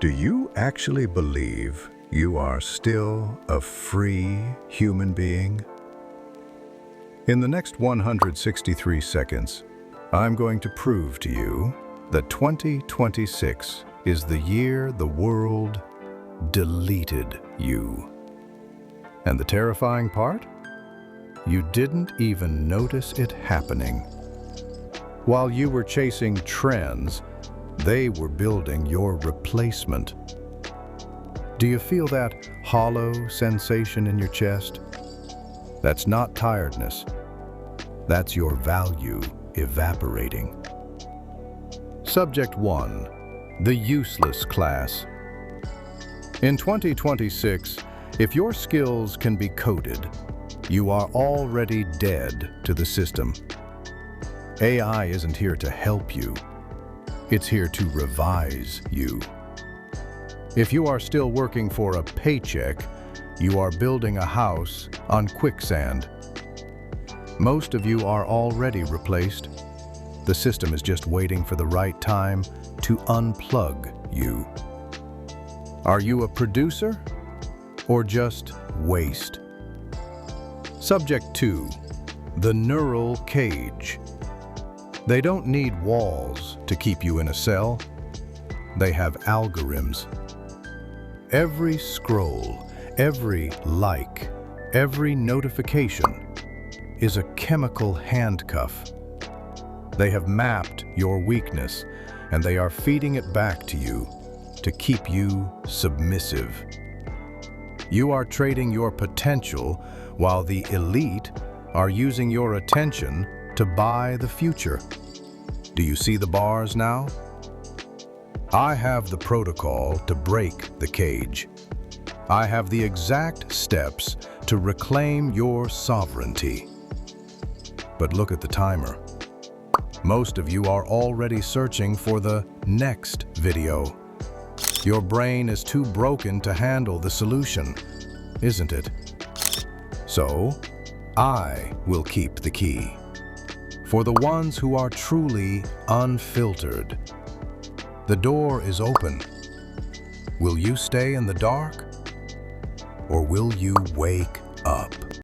Do you actually believe you are still a free human being? In the next 163 seconds, I'm going to prove to you that 2026 is the year the world deleted you. And the terrifying part? You didn't even notice it happening. While you were chasing trends, they were building your replacement. Do you feel that hollow sensation in your chest? That's not tiredness. That's your value evaporating. Subject 1. The useless class. In 2026, if your skills can be coded, you are already dead to the system. AI isn't here to help you. It's here to revise you. If you are still working for a paycheck, you are building a house on quicksand. Most of you are already replaced. The system is just waiting for the right time to unplug you. Are you a producer or just waste? Subject 2. The neural cage. They don't need walls to keep you in a cell. They have algorithms. Every scroll, every like, every notification is a chemical handcuff. They have mapped your weakness, and they are feeding it back to you to keep you submissive. You are trading your potential while the elite are using your attention to buy the future. Do you see the bars now? I have the protocol to break the cage. I have the exact steps to reclaim your sovereignty. But look at the timer. Most of you are already searching for the next video. Your brain is too broken to handle the solution, isn't it? So, I will keep the key. For the ones who are truly unfiltered, the door is open. Will you stay in the dark, or will you wake up?